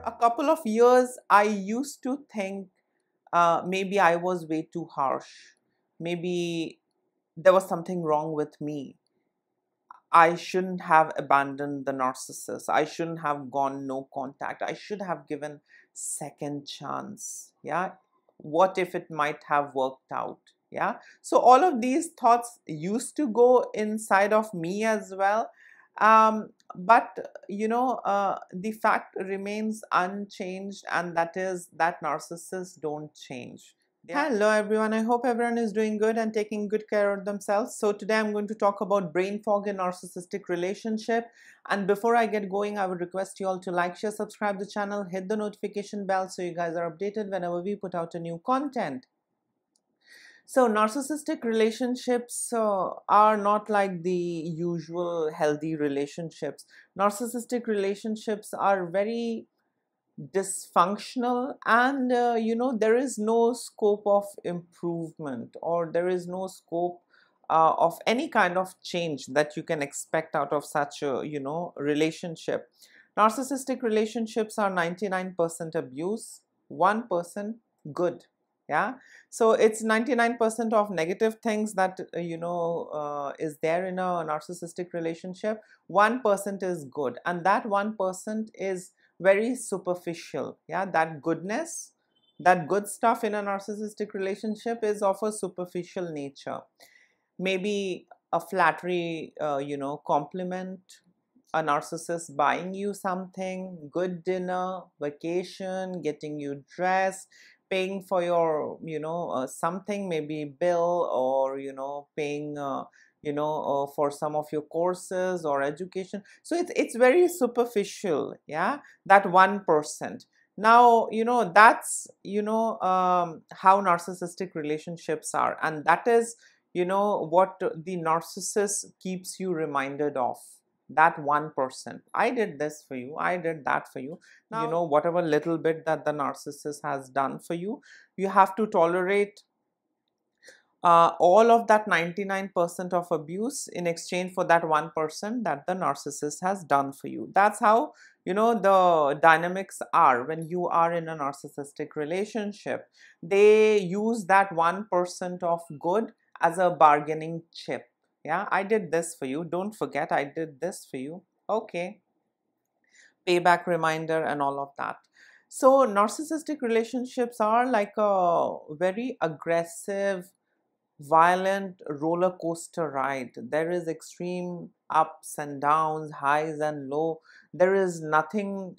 a couple of years, I used to think maybe I was way too harsh. Maybe there was something wrong with me. I shouldn't have abandoned the narcissist. I shouldn't have gone no contact. I should have given second chance. Yeah. What if it might have worked out? Yeah. So all of these thoughts used to go inside of me as well. But the fact remains unchanged, and that is that narcissists don't change. Hello everyone, I hope everyone is doing good and taking good care of themselves. So today I'm going to talk about brain fog in narcissistic relationship. And before I get going, I would request you all to like, share, subscribe the channel, hit the notification bell so you guys are updated whenever we put out a new content. So narcissistic relationships are not like the usual healthy relationships. Narcissistic relationships are very dysfunctional, and there is no scope of improvement, or there is no scope of any kind of change that you can expect out of such a relationship. Narcissistic relationships are 99% abuse, 1% good. Yeah, so it's 99% of negative things that is there in a narcissistic relationship. 1% is good, and that 1% is very superficial. Yeah, that goodness, that good stuff in a narcissistic relationship is of a superficial nature. Maybe a flattery, compliment, a narcissist buying you something, good dinner, vacation, getting you dressed, paying for your something, maybe bill, or paying for some of your courses or education. So it's very superficial. Yeah, that 1%. Now that's how narcissistic relationships are, and that is what the narcissist keeps you reminded of. That 1%. I did this for you, I did that for you. Now whatever little bit that the narcissist has done for you, you have to tolerate all of that 99% of abuse in exchange for that 1% that the narcissist has done for you. That's how the dynamics are when you are in a narcissistic relationship. They use that 1% of good as a bargaining chip. Yeah, I did this for you, don't forget I did this for you. Okay, payback reminder and all of that. So narcissistic relationships are like a very aggressive, violent roller coaster ride. There is extreme ups and downs, highs and low. There is nothing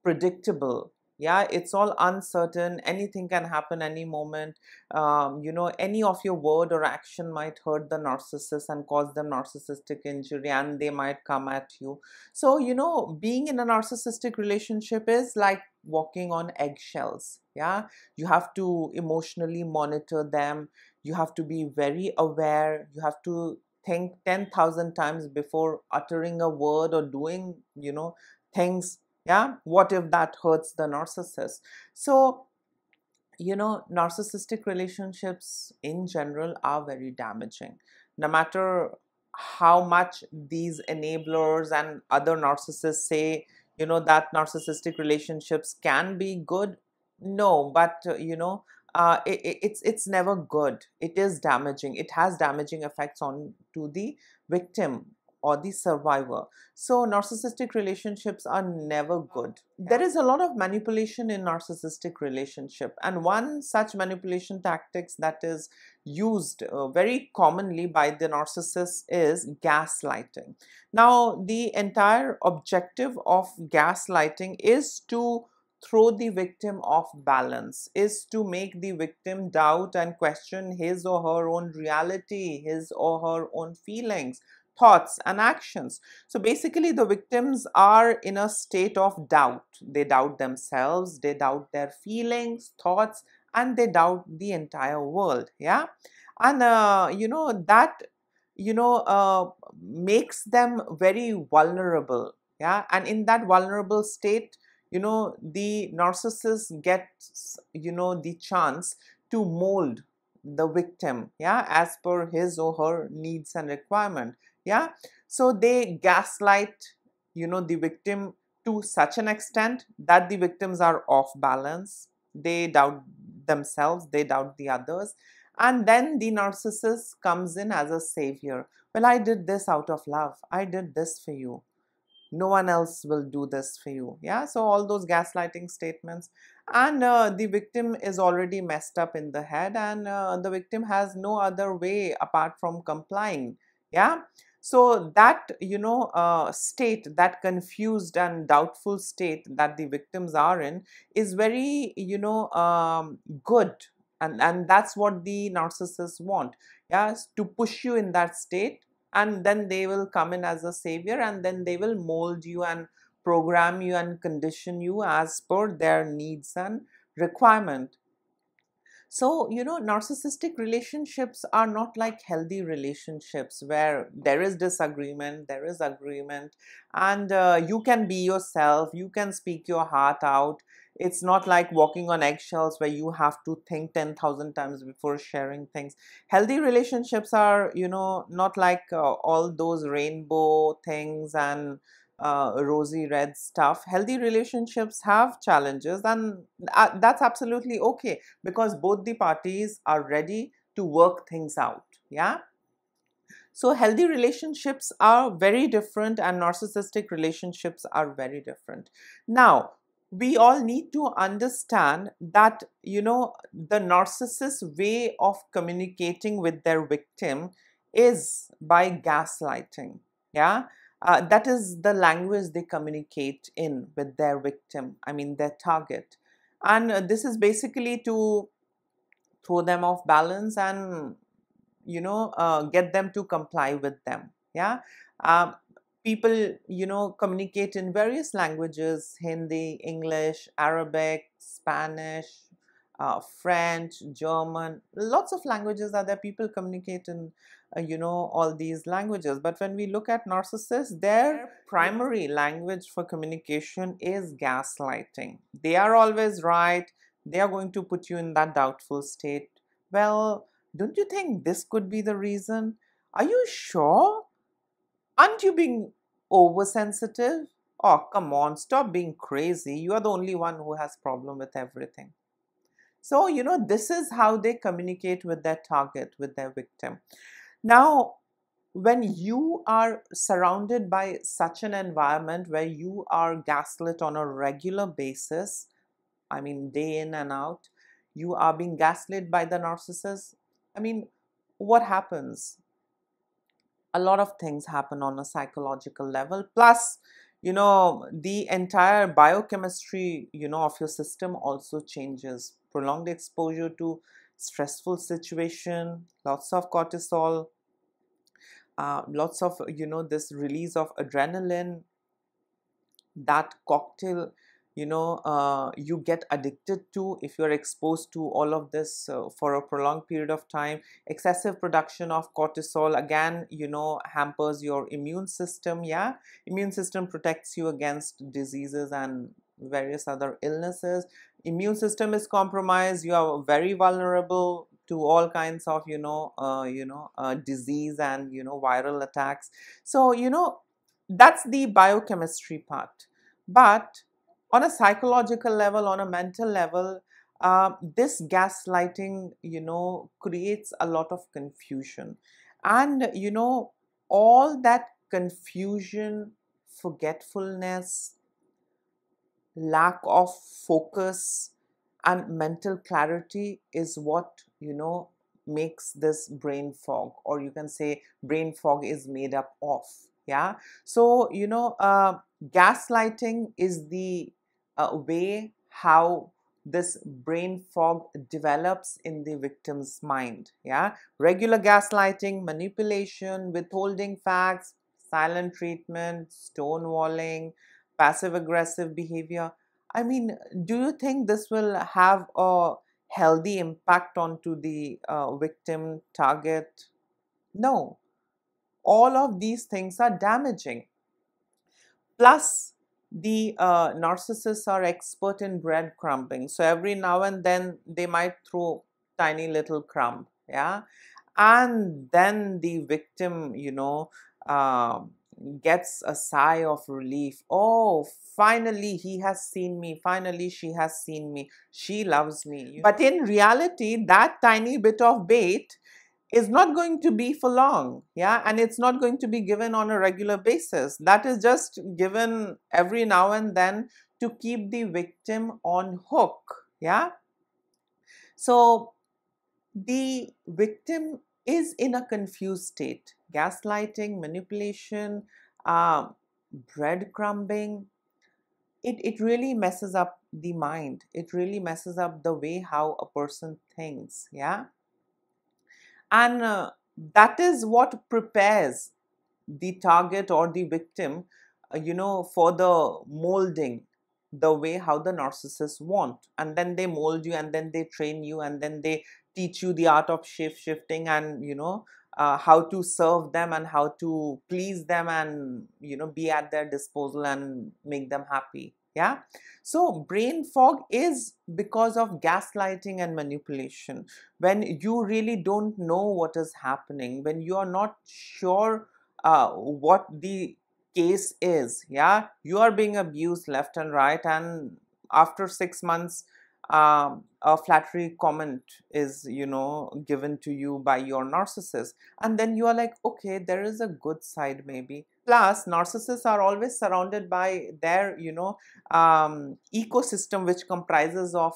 predictable. Yeah, it's all uncertain. Anything can happen any moment. Any of your word or action might hurt the narcissist and cause them narcissistic injury, and they might come at you. So being in a narcissistic relationship is like walking on eggshells. Yeah, you have to emotionally monitor them. You have to be very aware. You have to think 10,000 times before uttering a word or doing things. Yeah, what if that hurts the narcissist? So narcissistic relationships in general are very damaging. No matter how much these enablers and other narcissists say that narcissistic relationships can be good, no, but it's never good. It is damaging. It has damaging effects on to the victim or the survivor. So narcissistic relationships are never good. There is a lot of manipulation in narcissistic relationship, and one such manipulation tactics that is used very commonly by the narcissist is gaslighting. Now the entire objective of gaslighting is to throw the victim off balance, is to make the victim doubt and question his or her own reality, his or her own feelings, thoughts and actions. So basically the victims are in a state of doubt. They doubt themselves, they doubt their feelings, thoughts, and they doubt the entire world. Yeah, and that makes them very vulnerable. Yeah, and in that vulnerable state, the narcissist gets the chance to mold the victim, yeah, as per his or her needs and requirement. Yeah, so they gaslight the victim to such an extent that the victims are off balance. They doubt themselves, they doubt the others. And then the narcissist comes in as a savior. Well, I did this out of love. I did this for you. No one else will do this for you. Yeah, so all those gaslighting statements. And the victim is already messed up in the head, and the victim has no other way apart from complying. Yeah, so that, state, that confused and doubtful state that the victims are in is very, good. And that's what the narcissists want. Yes, to push you in that state, and then they will come in as a savior, and then they will mold you and program you and condition you as per their needs and requirement. So, narcissistic relationships are not like healthy relationships where there is disagreement, there is agreement, and you can be yourself, you can speak your heart out. It's not like walking on eggshells where you have to think 10,000 times before sharing things. Healthy relationships are, not like all those rainbow things and rosy red stuff. Healthy relationships have challenges, and that's absolutely okay, because both the parties are ready to work things out. Yeah, so healthy relationships are very different, and narcissistic relationships are very different. Now, we all need to understand that, the narcissist's way of communicating with their victim is by gaslighting. Yeah, that is the language they communicate in with their victim, I mean their target. And this is basically to throw them off balance and, get them to comply with them. Yeah, um, people, communicate in various languages: Hindi, English, Arabic, Spanish, French, German. Lots of languages are there. People communicate in all these languages. But when we look at narcissists, their primary language for communication is gaslighting. They are always right. They are going to put you in that doubtful state. Well, don't you think this could be the reason? Are you sure? Aren't you being oversensitive? Oh, come on, stop being crazy. You are the only one who has problem with everything. So, this is how they communicate with their target, with their victim. Now, when you are surrounded by such an environment where you are gaslit on a regular basis, I mean, day in and out, you are being gaslit by the narcissist. I mean, what happens? A lot of things happen on a psychological level. Plus, the entire biochemistry, of your system also changes. Prolonged exposure to stressful situation, lots of cortisol, lots of, this release of adrenaline, that cocktail, you get addicted to if you're exposed to all of this for a prolonged period of time. Excessive production of cortisol again, hampers your immune system. Yeah, immune system protects you against diseases and various other illnesses. Immune system is compromised, you are very vulnerable to all kinds of disease and viral attacks. So that's the biochemistry part. But on a psychological level, on a mental level, this gaslighting, creates a lot of confusion. And, all that confusion, forgetfulness, lack of focus, and mental clarity is what, makes this brain fog, or you can say brain fog is made up of. Yeah, so gaslighting is the way how this brain fog develops in the victim's mind. Yeah, regular gaslighting, manipulation, withholding facts, silent treatment, stonewalling, passive aggressive behavior. I mean, do you think this will have a healthy impact onto the victim target? No, all of these things are damaging. Plus, the narcissists are expert in breadcrumbing. So every now and then they might throw tiny little crumb. Yeah, and then the victim, gets a sigh of relief. Oh, finally he has seen me. Finally she has seen me. She loves me. But in reality, that tiny bit of bait is not going to be for long. Yeah. And it's not going to be given on a regular basis. That is just given every now and then to keep the victim on hook. Yeah. So the victim is in a confused state. Gaslighting, manipulation, breadcrumbing, it really messes up the mind. It really messes up the way how a person thinks. Yeah. And that is what prepares the target or the victim, for the molding, the way how the narcissists want. And then they mold you, and then they train you, and then they teach you the art of shape shifting, and how to serve them and how to please them, and be at their disposal and make them happy. Yeah. So brain fog is because of gaslighting and manipulation. When you really don't know what is happening, when you are not sure what the case is. Yeah, you are being abused left and right, and after 6 months a flattery comment is given to you by your narcissist, and then you are like, okay, there is a good side maybe. Plus narcissists are always surrounded by their ecosystem, which comprises of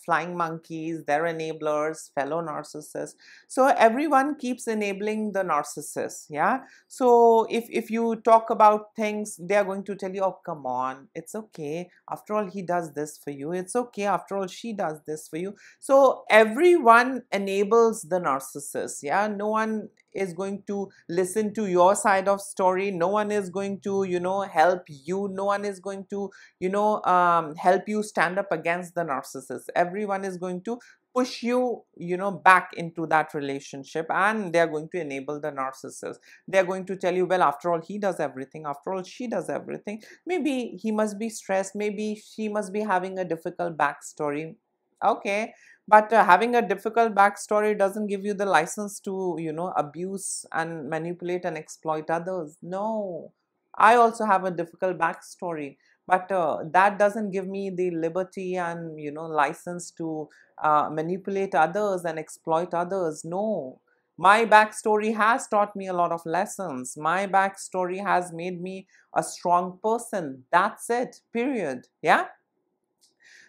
flying monkeys, their enablers, fellow narcissists. So everyone keeps enabling the narcissist. Yeah. So if you talk about things, they are going to tell you, oh, come on, it's okay, after all he does this for you, it's okay, after all she does this for you. So everyone enables the narcissist. Yeah. No one is going to listen to your side of story. No one is going to help you. No one is going to help you stand up against the narcissist. Everyone is going to push you back into that relationship, and they are going to enable the narcissist. They are going to tell you, well, after all he does everything, after all she does everything, maybe he must be stressed, maybe she must be having a difficult backstory. Okay, but having a difficult backstory doesn't give you the license to abuse and manipulate and exploit others. No, I also have a difficult backstory, but that doesn't give me the liberty and license to manipulate others and exploit others. No, my backstory has taught me a lot of lessons. My backstory has made me a strong person. That's it, period. Yeah.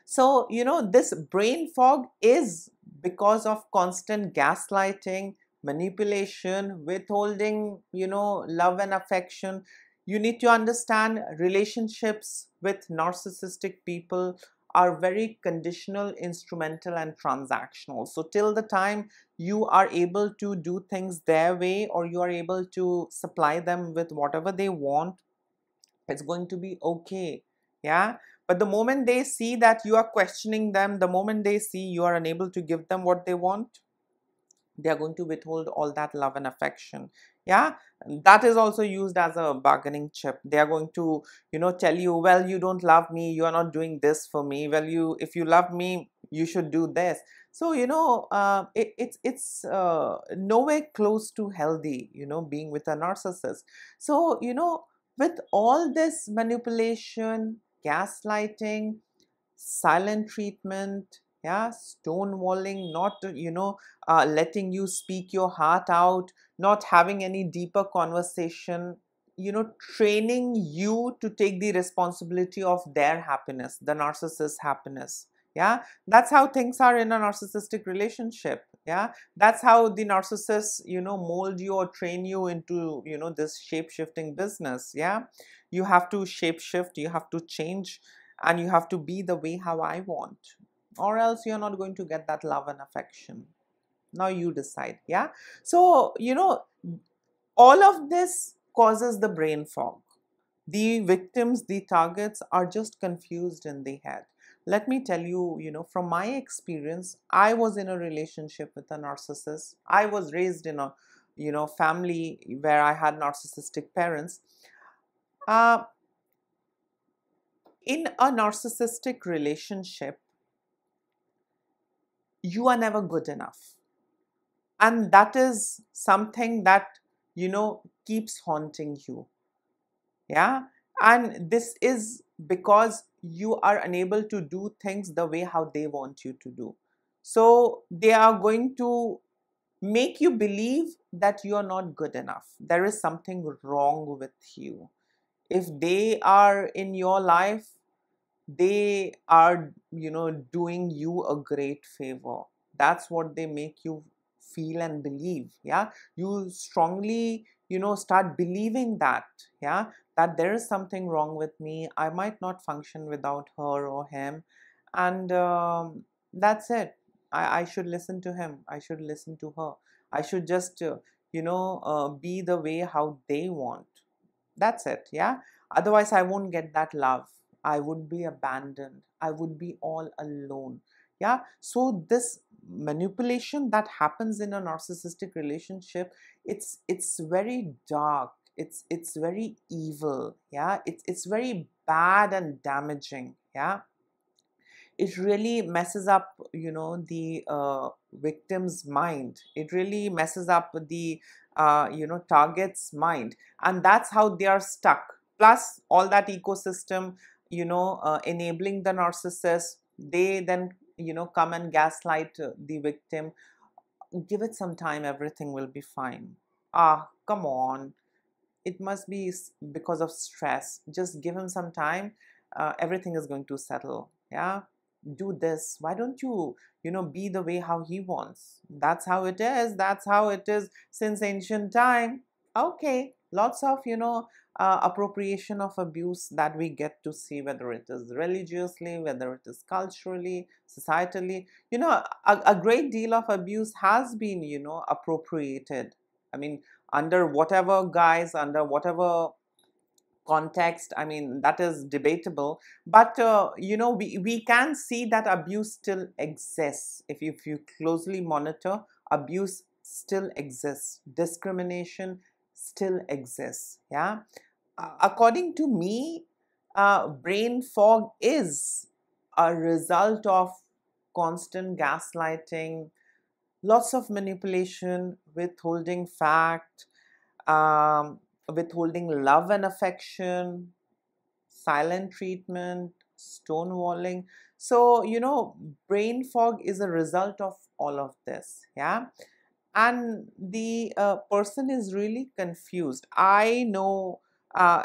So this brain fog is because of constant gaslighting, manipulation, withholding love and affection. You need to understand, relationships with narcissistic people are very conditional, instrumental, and transactional. So till the time you are able to do things their way, or you are able to supply them with whatever they want, it's going to be okay. Yeah. But the moment they see that you are questioning them, the moment they see you are unable to give them what they want, they are going to withhold all that love and affection. Yeah. That is also used as a bargaining chip. They are going to tell you, well, you don't love me, you are not doing this for me. Well, if you love me, you should do this. So it's nowhere close to healthy being with a narcissist. So with all this manipulation, gaslighting, silent treatment, yeah, stonewalling, not letting you speak your heart out, not having any deeper conversation, training you to take the responsibility of their happiness, the narcissist's happiness. Yeah, that's how things are in a narcissistic relationship. Yeah, that's how the narcissists mold you or train you into this shape-shifting business. Yeah, you have to shape shift, you have to change, and you have to be the way how I want, or else you're not going to get that love and affection. Now you decide. Yeah. So all of this causes the brain fog. The victims, the targets are just confused in the head. Let me tell you, from my experience, I was in a relationship with a narcissist. I was raised in a family where I had narcissistic parents. uh, in a narcissistic relationship, you are never good enough. And that is something that keeps haunting you. Yeah. And this is because you are unable to do things the way how they want you to do. So they are going to make you believe that you are not good enough. There is something wrong with you. If they are in your life, they are, doing you a great favor. That's what they make you feel and believe. Yeah. You strongly, start believing that. Yeah. That there is something wrong with me. I might not function without her or him. And that's it. I should listen to him. I should listen to her. I should just, be the way how they want. That's it. Yeah. Otherwise, I won't get that love. I would be abandoned. I would be all alone. Yeah. So this manipulation that happens in a narcissistic relationship, it's very dark. It's very evil. Yeah. It's very bad and damaging. Yeah. It really messes up, the victim's mind. It really messes up the target's mind, and that's how they are stuck. Plus all that ecosystem, enabling the narcissist. They then, come and gaslight the victim. Give it some time, everything will be fine. Ah, come on, it must be because of stress. Just give him some time. Everything is going to settle. Yeah. Do this. Why don't you, be the way how he wants? That's how it is. That's how it is since ancient time. Okay. Lots of, appropriation of abuse that we get to see, whether it is religiously, whether it is culturally, societally. A great deal of abuse has been, appropriated. I mean, under whatever guise, under whatever context. I mean, that is debatable. But, we can see that abuse still exists. If you closely monitor, abuse still exists. Discrimination still exists. Yeah. According to me, brain fog is a result of constant gaslighting, lots of manipulation, withholding fact, um, withholding love and affection, silent treatment, stonewalling. So, brain fog is a result of all of this. Yeah. And the person is really confused. I know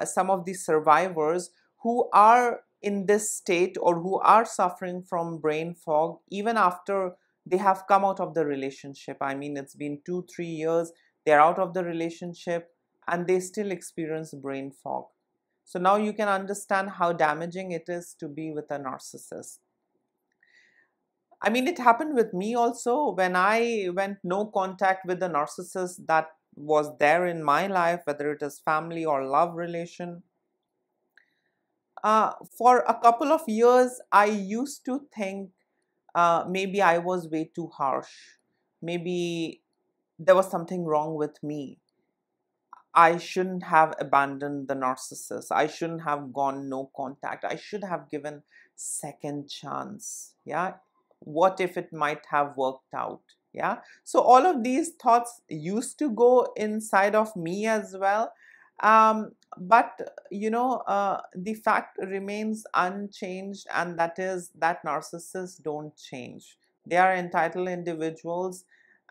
some of the survivors who are in this state or who are suffering from brain fog even after they have come out of the relationship. I mean, it's been 2-3 years, they're out of the relationship, and they still experience brain fog. So now you can understand how damaging it is to be with a narcissist. I mean, it happened with me also when I went no contact with the narcissist that was there in my life, whether it is family or love relation. For a couple of years, I used to think maybe I was way too harsh. Maybe there was something wrong with me. I shouldn't have abandoned the narcissist. I shouldn't have gone no contact. I should have given second chance. Yeah. What if it might have worked out? Yeah. So all of these thoughts used to go inside of me as well. But the fact remains unchanged, and that is that narcissists don't change. They are entitled individuals,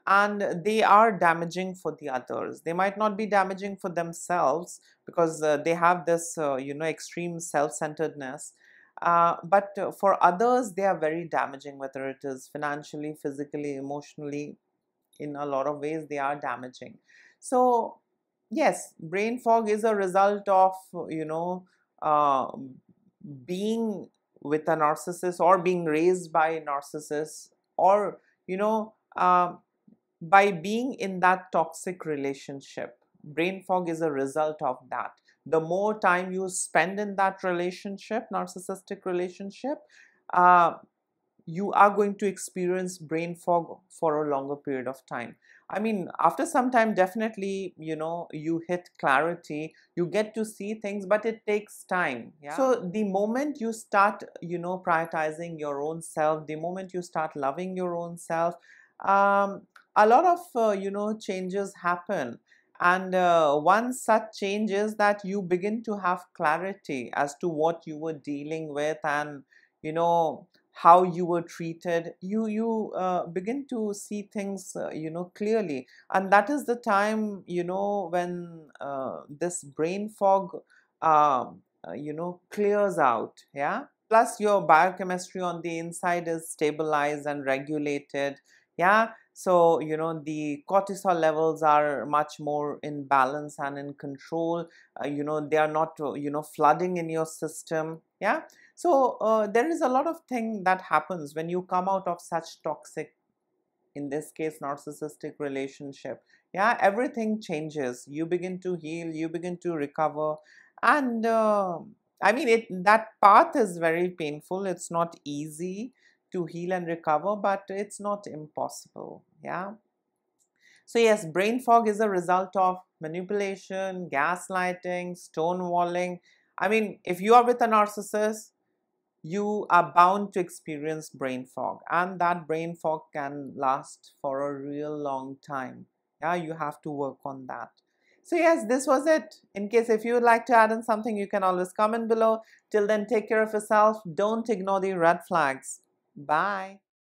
and they are damaging for the others. They might not be damaging for themselves because they have this extreme self-centeredness, but for others they are very damaging, whether it is financially, physically, emotionally. In a lot of ways they are damaging. So yes, brain fog is a result of uh, being with a narcissist, or being raised by a narcissist, or by being in that toxic relationship. Brain fog is a result of that. The more time you spend in that relationship, narcissistic relationship, uh, you are going to experience brain fog for a longer period of time. I mean, after some time, definitely, you hit clarity, you get to see things, but it takes time. Yeah. So the moment you start, prioritizing your own self, the moment you start loving your own self, um, a lot of, changes happen. And one such change is that you begin to have clarity as to what you were dealing with, and you know how you were treated. You begin to see things clearly, and that is the time when this brain fog clears out. Yeah, plus your biochemistry on the inside is stabilized and regulated. Yeah, so the cortisol levels are much more in balance and in control. They are not flooding in your system. Yeah, so there is a lot of thing that happens when you come out of such toxic, in this case narcissistic relationship. Yeah, everything changes. You begin to heal, you begin to recover. And I mean, that path is very painful. It's not easy to heal and recover, but it's not impossible. Yeah, so yes, brain fog is a result of manipulation, gaslighting, stonewalling. I mean, if you are with a narcissist, you are bound to experience brain fog, and that brain fog can last for a real long time. Yeah, you have to work on that. So yes, this was it. In case if you would like to add in something, you can always comment below. Till then, take care of yourself. Don't ignore the red flags. Bye.